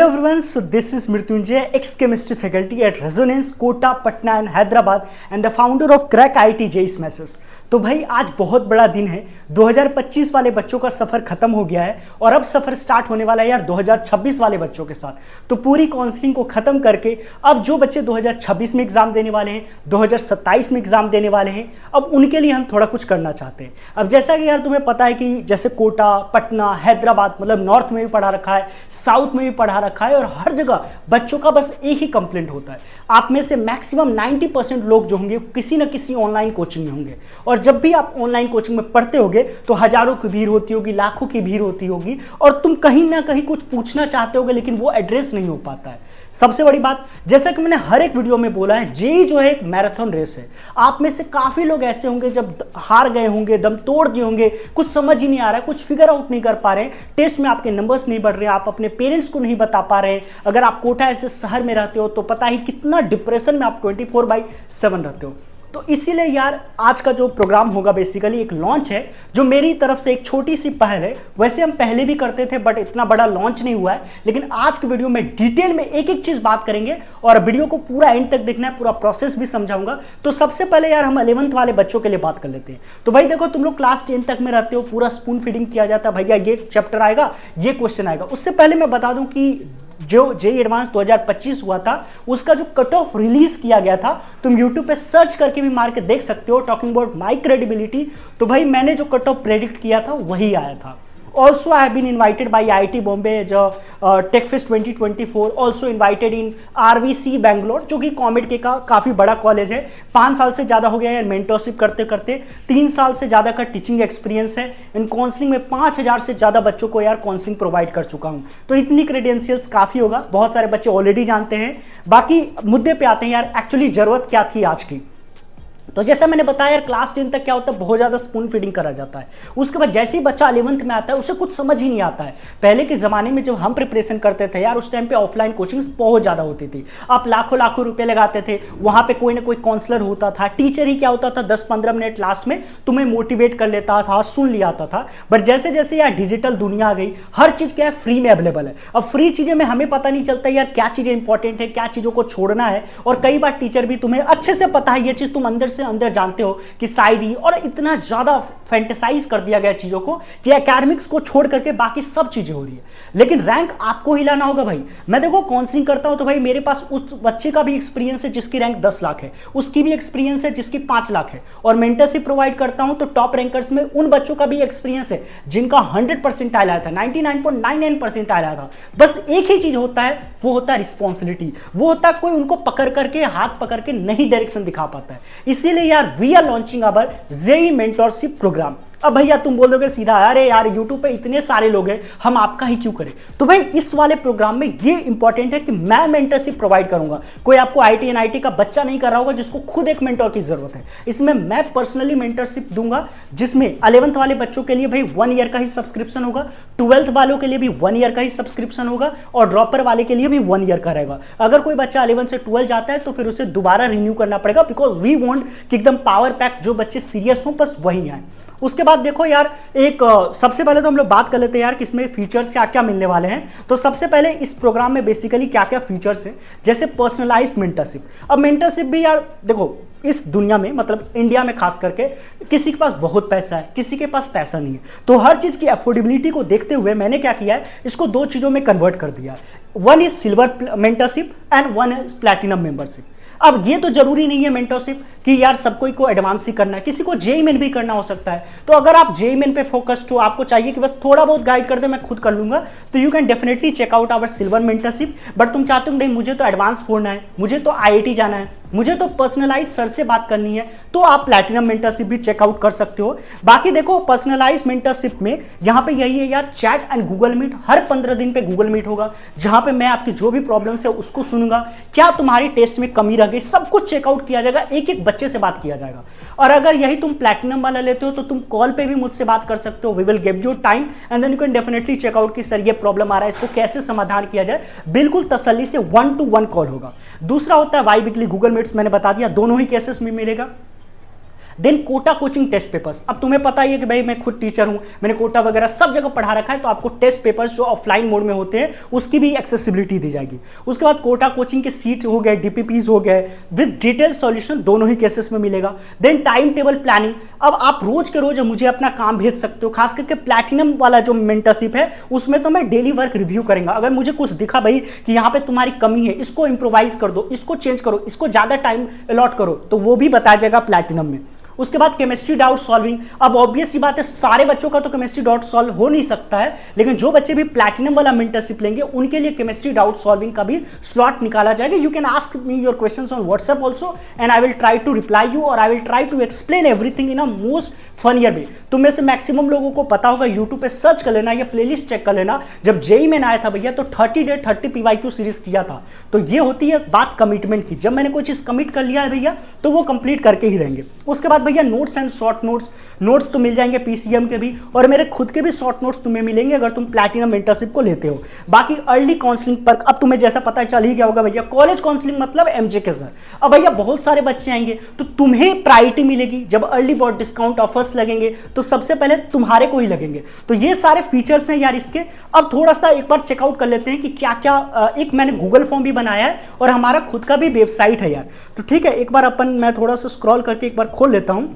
Hello everyone, so this is Mrityunjay, ex-chemistry faculty at Resonance, Kota, Patna and Hyderabad and the founder of Crack IIT JEE Smashes। तो भाई आज बहुत बड़ा दिन है। 2025 वाले बच्चों का सफ़र खत्म हो गया है और अब सफ़र स्टार्ट होने वाला है यार 2026 वाले बच्चों के साथ। तो पूरी काउंसलिंग को ख़त्म करके अब जो बच्चे 2026 में एग्ज़ाम देने वाले हैं, 2027 में एग्ज़ाम देने वाले हैं, अब उनके लिए हम थोड़ा कुछ करना चाहते हैं। अब जैसा कि यार तुम्हें पता है कि जैसे कोटा, पटना, हैदराबाद मतलब नॉर्थ में भी पढ़ा रखा है, साउथ में भी पढ़ा रखा है और हर जगह बच्चों का बस एक ही कंप्लेंट होता है। आप में से मैक्सिमम 90% लोग जो होंगे किसी न किसी ऑनलाइन कोचिंग में होंगे और जब भी आप ऑनलाइन कोचिंग में पढ़ते होगे तो हजारों की भीड़ होती होगी, लाखों की भीड़ होती होगी और तुम कहीं ना कहीं कुछ पूछना चाहते होगे लेकिन वो एड्रेस नहीं हो पाता है। सबसे बड़ी बात, जैसा कि मैंने हर एक वीडियो में बोला है, जेईई जो है एक मैराथन रेस है। आप में से काफी लोग ऐसे होंगे जब हार गए होंगे, दम तोड़ दिए होंगे, कुछ समझ ही नहीं आ रहा है, कुछ फिगर आउट नहीं कर पा रहे, टेस्ट में आपके नंबर्स नहीं बढ़ रहे, आप अपने पेरेंट्स को नहीं बता पा रहे। अगर आप कोटा ऐसे शहर में रहते हो तो पता ही कितना डिप्रेशन में आप 24/7 रहते हो। तो इसीलिए यार आज का जो प्रोग्राम होगा बेसिकली एक लॉन्च है जो मेरी तरफ से एक छोटी सी पहल है। वैसे हम पहले भी करते थे बट इतना बड़ा लॉन्च नहीं हुआ है, लेकिन आज के वीडियो में डिटेल में एक एक चीज बात करेंगे और वीडियो को पूरा एंड तक देखना है, पूरा प्रोसेस भी समझाऊंगा। तो सबसे पहले यार हम 11th वाले बच्चों के लिए बात कर लेते हैं। तो भाई देखो, तुम लोग क्लास 10 तक में रहते हो, पूरा स्पून फीडिंग किया जाता है, भैया ये चैप्टर आएगा, ये क्वेश्चन आएगा। उससे पहले मैं बता दूं कि जो जेईई एडवांस 2025 हुआ था उसका जो कट ऑफ रिलीज किया गया था, तुम YouTube पे सर्च करके भी मार के देख सकते हो, टॉकिंग अबाउट माई क्रेडिबिलिटी। तो भाई मैंने जो कट ऑफ प्रेडिक्ट किया था वही आया था। Also I have been invited by IIT Bombay जो TechFest 2024, also invited in RVC Bangalore जो कि कॉमेड के का काफ़ी बड़ा कॉलेज है। 5 साल से ज़्यादा हो गया है मेंटरशिप करते करते, 3 साल से ज़्यादा का टीचिंग एक्सपीरियंस है। इन काउंसलिंग में 5000 से ज़्यादा बच्चों को यार काउंसलिंग प्रोवाइड कर चुका हूँ। तो इतनी क्रेडेंशियल्स काफ़ी होगा, बहुत सारे बच्चे ऑलरेडी जानते हैं। बाकी मुद्दे पे आते हैं यार, एक्चुअली ज़रूरत क्या थी आज की। तो जैसा मैंने बताया यार, क्लास 10 तक क्या होता है, बहुत ज़्यादा स्पून फीडिंग करा जाता है। उसके बाद जैसे ही बच्चा 11th में आता है उसे कुछ समझ ही नहीं आता है। पहले के ज़माने में जब हम प्रिपरेशन करते थे यार, उस टाइम पे ऑफलाइन कोचिंग्स बहुत ज़्यादा होती थी। आप लाखों लाखों रुपए लगाते थे, वहाँ पे कोई ना कोई काउंसलर होता था, टीचर ही क्या होता था 10-15 मिनट लास्ट में तुम्हें मोटिवेट कर लेता था, सुन लिया था। बट जैसे जैसे यार डिजिटल दुनिया आ गई, हर चीज़ क्या है, फ्री में अवेलेबल है। अब फ्री चीज़ें में हमें पता नहीं चलता यार क्या चीज़ें इंपॉर्टेंट है, क्या चीज़ों को छोड़ना है। और कई बार टीचर भी तुम्हें अच्छे से पता है, ये चीज़ तुम अंदर से अंदर जानते हो कि शायरी, और इतना ज्यादा फैंटेसाइज कर दिया गया चीजों को कि एकेडमिक्स को छोड़ करके बाकी सब चीजें हो रही है। लेकिन रैंक आपको ही लाना होगा भाई। मैं देखो काउंसलिंग करता हूं तो भाई मेरे पास उस बच्चे का भी एक्सपीरियंस है जिसकी रैंक 10 लाख है, उसकी भी एक्सपीरियंस है जिसकी 5 लाख है। और मेंटरशिप प्रोवाइड करता हूं तो टॉप रैंकर्स में उन बच्चों का भी एक्सपीरियंस है जिनका 100% आया था, 99.99% आया था। बस एक ही चीज होता है, वो होता है रिस्पॉन्सिबिलिटी। वो होता है कोई उनको पकड़ करके, हाथ पकड़ के नहीं डायरेक्शन दिखा पाता है। इसीलिए यार we are launching our JEE mentorship program. अब भैया तुम बोल दोगे सीधा, अरे यार यूट्यूब पे इतने सारे लोग हैं, हम आपका ही क्यों करें। तो भाई इस वाले प्रोग्राम में ये इंपॉर्टेंट है कि मैं मेंटरशिप प्रोवाइड करूंगा। कोई आपको आईटी एनआईटी का बच्चा नहीं कर रहा होगा जिसको खुद एक मेंटर की जरूरत है। इसमें मैं पर्सनली मेंटरशिप दूंगा, जिसमें 11th वाले बच्चों के लिए भाई 1 ईयर का ही सब्सक्रिप्शन होगा, 12th वालों के लिए भी 1 ईयर का ही सब्सक्रिप्शन होगा और ड्रॉपर वाले के लिए भी 1 ईयर का रहेगा। अगर कोई बच्चा 11 से 12 जाता है तो फिर उसे दोबारा रिन्यू करना पड़ेगा, बिकॉज वी वांट कि एकदम पावर पैक जो बच्चे सीरियस हों बस वही आए। उसके बाद देखो यार, एक सबसे पहले तो हम लोग बात कर लेते हैं यार कि इसमें फीचर्स क्या क्या मिलने वाले हैं। तो सबसे पहले इस प्रोग्राम में बेसिकली क्या क्या फीचर्स हैं, जैसे पर्सनलाइज्ड मेंटरशिप। अब मेंटरशिप भी यार देखो, इस दुनिया में मतलब इंडिया में खास करके किसी के पास बहुत पैसा है, किसी के पास पैसा नहीं है। तो हर चीज़ की अफोर्डेबिलिटी को देखते हुए मैंने क्या किया है, इसको 2 चीज़ों में कन्वर्ट कर दिया है। 1 is silver mentorship and 1 is platinum membership. अब ये तो जरूरी नहीं है मेंटरशिप कि यार सब कोई को एडवांस ही करना है, किसी को जेईई मेन भी करना हो सकता है। तो अगर आप जेईई मेन पे फोकस्ड हो, आपको चाहिए कि बस थोड़ा बहुत गाइड कर दे, मैं खुद कर लूंगा, तो you can definitely check out our silver mentorship. But तुम चाहते हो नहीं मुझे तो एडवांस फोड़ना है, मुझे तो आईआईटी जाना है, मुझे तो पर्सनलाइज सर से बात करनी है, तो आप प्लैटिनम मेंटरशिप भी चेकआउट कर सकते हो। बाकी देखो पर्सनलाइज मेंटरशिप में यहाँ पे यही है यार, चैट एंड गूगल मीट, हर 15 दिन पे गूगल मीट होगा जहाँ पे मैं आपकी जो भी प्रॉब्लम्स है उसको सुनूंगा, क्या तुम्हारी टेस्ट में कमी रह गई, सब कुछ चेकआउट किया जाएगा, एक एक बच्चे से बात किया जाएगा। और अगर यही तुम प्लैटिनम वाला लेते हो तो तुम कॉल पे भी मुझसे बात कर सकते हो। We will give you time and then you can definitely check out कि सर ये प्रॉब्लम आ रहा है, इसको कैसे समाधान किया जाए। बिल्कुल तसल्ली से 1-to-1 कॉल होगा। दूसरा होता है वाई वीकली गूगल मीट्स, मैंने बता दिया दोनों ही केसेस में मिलेगा। Then Kota coaching test papers, अब तुम्हें पता ही है कि भाई मैं खुद टीचर हूं, मैंने कोटा वगैरह सब जगह पढ़ा रखा है, तो आपको टेस्ट पेपर्स जो ऑफलाइन मोड में होते हैं उसकी भी एक्सेसिबिलिटी दी जाएगी। उसके बाद कोटा कोचिंग के सीट हो गए, डीपीपीज हो गए, विद डिटेल सॉल्यूशन दोनों ही केसेस में मिलेगा। देन टाइम टेबल प्लानिंग, अब आप रोज के रोज मुझे अपना काम भेज सकते हो, खास करके प्लैटिनम वाला जो मेंटरशिप है उसमें तो मैं डेली वर्क रिव्यू करेंगे। अगर मुझे कुछ दिखा भाई कि यहाँ पे तुम्हारी कमी है, इसको इंप्रोवाइज कर दो, इसको चेंज करो, इसको ज्यादा टाइम अलॉट करो, तो वो भी बताया जाएगा प्लैटिनम में। उसके बाद केमिस्ट्री डाउट सॉल्विंग, अब ऑब्वियस सी बात है सारे बच्चों का तो केमिस्ट्री डाउट सॉल्व हो नहीं सकता है, लेकिन जो बच्चे भी प्लैटिनम वाला मेंटरशिप लेंगे उनके लिए केमिस्ट्री डाउट सॉल्विंग का भी स्लॉट निकाला जाएगा। You can ask me your questions on WhatsApp also and I will try to reply you, और I will try to explain everything in a most funnier way. तुम में से maximum लोगों को पता होगा, यूट्यूब पे सर्च कर लेना या प्लेलिस्ट चेक कर लेना, जब जेई में आया था भैया तो 30 डे 30 पीवाईक्यू सीरीज किया था। तो ये होती है बात कमिटमेंट की, जब मैंने कोई चीज कमिट कर लिया है भैया तो वो कंप्लीट करके ही रहेंगे। उसके बाद भैया नोट्स एंड शॉर्ट नोट्स तो मिल जाएंगे पीसीएम के भी, और मेरे खुद के भी शॉर्ट नोट्स तुम्हें मिलेंगे अगर तुम प्लैटिनम मेंटरशिप को लेते हो। बाकी अर्ली काउंसलिंग पर अब तुम्हें जैसा पता चल ही गया होगा भैया, कॉलेज काउंसलिंग मतलब एमजे के सर। अब भैया बहुत सारे बच्चे आएंगे तो तुम्हें प्रायोरिटी मिलेगी, जब अर्ली बॉट डिस्काउंट ऑफर्स लगेंगे तो सबसे पहले तुम्हारे को ही लगेंगे। तो ये सारे फीचर्स हैं यार इसके। अब थोड़ा सा एक बार चेकआउट कर लेते हैं कि क्या क्या, एक मैंने गूगल फॉर्म भी बनाया है और हमारा खुद का भी वेबसाइट है यार। तो ठीक है, एक बार मैं थोड़ा सा स्क्रॉल करके एक बार खोल लेता हूं।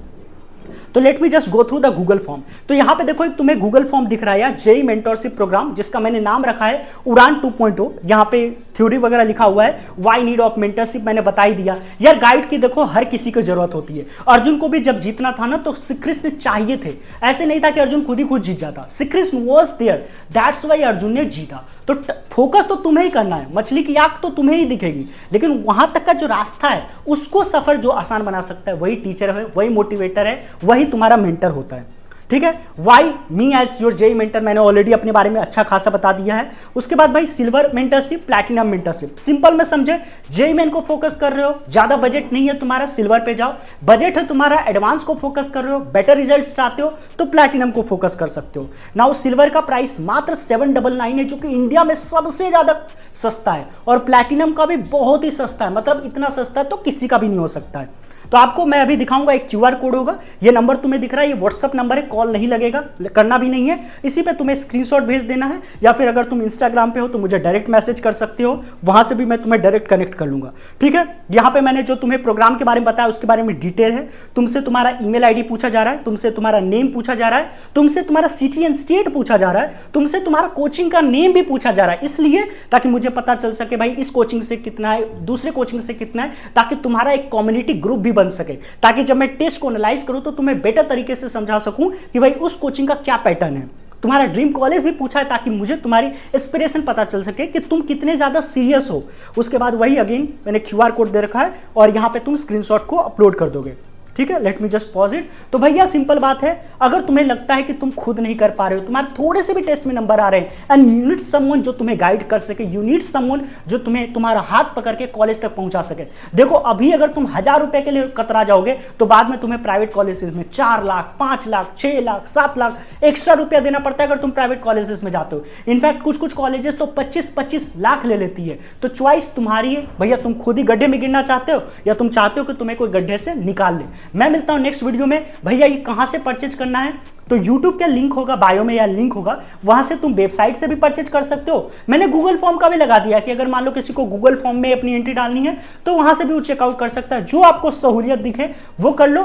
तो let me just go through the Google form. तो यहां पे देखो एक तुम्हें गूगल फॉर्म दिख रहा है यार, जेई मेंटरशिप प्रोग्राम, जिसका मैंने नाम रखा है उड़ान 2.0। यहां पे थ्योरी वगैरह लिखा हुआ है, व्हाई नीड ऑफ मेंटरशिप मैंने बता ही दिया यार। गाइड की देखो हर किसी को जरूरत होती है। अर्जुन को भी जब जीतना था ना तो श्री कृष्ण चाहिए थे, ऐसे नहीं था कि अर्जुन खुद ही खुद जीत जाता। Shri Krishna was there, that's why Arjun ने जीता। तो फोकस तो तुम्हें ही करना है, मछली की आंख तो तुम्हें ही दिखेगी, लेकिन वहां तक का जो रास्ता है उसको सफर जो आसान बना सकता है वही टीचर है, वही मोटिवेटर है, वही तुम्हारा मेंटर होता है। ठीक है, why me as your JEE mentor मैंने ऑलरेडी अपने बारे में अच्छा खासा बता दिया है। उसके बाद भाई silver mentorship, platinum mentorship, simple में समझे, जेई मेन को फोकस कर रहे हो, ज्यादा बजट नहीं है तुम्हारा, सिल्वर पे जाओ। बजट है तुम्हारा, एडवांस को फोकस कर रहे हो, बेटर रिजल्ट्स चाहते हो तो प्लैटिनम को फोकस कर सकते हो। नाउ सिल्वर का प्राइस मात्र 799 है, जो कि इंडिया में सबसे ज्यादा सस्ता है, और प्लैटिनम का भी बहुत ही सस्ता है, मतलब इतना सस्ता है तो किसी का भी नहीं हो सकता है। तो आपको मैं अभी दिखाऊंगा, एक क्यूआर कोड होगा, ये नंबर तुम्हें दिख रहा है, ये व्हाट्सअप नंबर है, कॉल नहीं लगेगा, करना भी नहीं है, इसी पे तुम्हें स्क्रीनशॉट भेज देना है, या फिर अगर तुम इंस्टाग्राम पे हो तो मुझे डायरेक्ट मैसेज कर सकते हो, वहां से भी मैं तुम्हें डायरेक्ट कनेक्ट कर लूंगा। ठीक है, यहाँ पे मैंने जो तुम्हें प्रोग्राम के बारे में बताया उसके बारे में डिटेल है। तुमसे तुम्हारा ईमेल आईडी पूछा जा रहा है, तुमसे तुम्हारा नेम पूछा जा रहा है, तुमसे तुम्हारा सिटी एंड स्टेट पूछा जा रहा है, तुमसे तुम्हारा कोचिंग का नेम भी पूछा जा रहा है, इसलिए ताकि मुझे पता चल सके भाई इस कोचिंग से कितना है, दूसरे कोचिंग से कितना है, ताकि तुम्हारा एक कम्युनिटी ग्रुप भी बन सके, ताकि जब मैं टेस्ट को एनालाइज करूं तो तुम्हें बेटर तरीके से समझा सकूं कि भाई उस कोचिंग का क्या पैटर्न है। तुम्हारा ड्रीम कॉलेज भी पूछा है ताकि मुझे तुम्हारी एस्पिरेशन पता चल सके कि तुम कितने ज्यादा सीरियस हो। उसके बाद वही अगेन मैंने क्यूआर कोड दे रखा है और यहां पे तुम स्क्रीनशॉट को अपलोड कर दोगे। ठीक है, let me just pause it. तो भैया सिंपल बात है, अगर तुम्हें लगता है कि तुम खुद नहीं कर पा रहे हो, तुम्हारे थोड़े से भी टेस्ट में नंबर आ रहे हैं, एंड यू नीड समवन जो तुम्हें गाइड कर सके, यू नीड समवन जो तुम्हें तुम्हारा हाथ पकड़ के कॉलेज तक पहुंचा सके। देखो अभी अगर तुम 1000 रुपए के लिए कतरा जाओगे तो बाद में तुम्हें प्राइवेट कॉलेजेस में 4 लाख, 5 लाख, 6 लाख, 7 लाख एक्स्ट्रा रुपया देना पड़ता है अगर तुम प्राइवेट कॉलेजेस में जाते हो। इनफैक्ट कुछ कॉलेजेस तो 25-25 लाख ले लेती है। तो चॉइस तुम्हारी है भैया, तुम खुद ही गड्ढे में गिरना चाहते हो या तुम चाहते हो कि तुम्हें कोई गड्ढे से निकाल ले। मैं मिलता हूं नेक्स्ट वीडियो में। भैया ये कहां से परचेज करना है, तो YouTube का लिंक होगा बायो में, या लिंक होगा वहां से तुम वेबसाइट से भी परचेज कर सकते हो। मैंने गूगल फॉर्म का भी लगा दिया कि अगर मान लो किसी को गूगल फॉर्म में अपनी एंट्री डालनी है तो वहां से भी वो चेकआउट कर सकता है। जो आपको सहूलियत दिखे वो कर लो।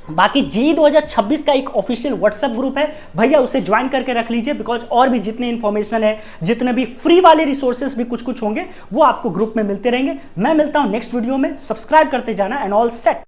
बाकी जेईई 2026 का एक ऑफिशियल व्हाट्सएप ग्रुप है भैया, उसे ज्वाइन करके रख लीजिए, बिकॉज और भी जितने इंफॉर्मेशन है, जितने भी फ्री वाले रिसोर्सेस भी कुछ होंगे वो आपको ग्रुप में मिलते रहेंगे। मैं मिलता हूं नेक्स्ट वीडियो में, सब्सक्राइब करते जाना एंड ऑल सेट।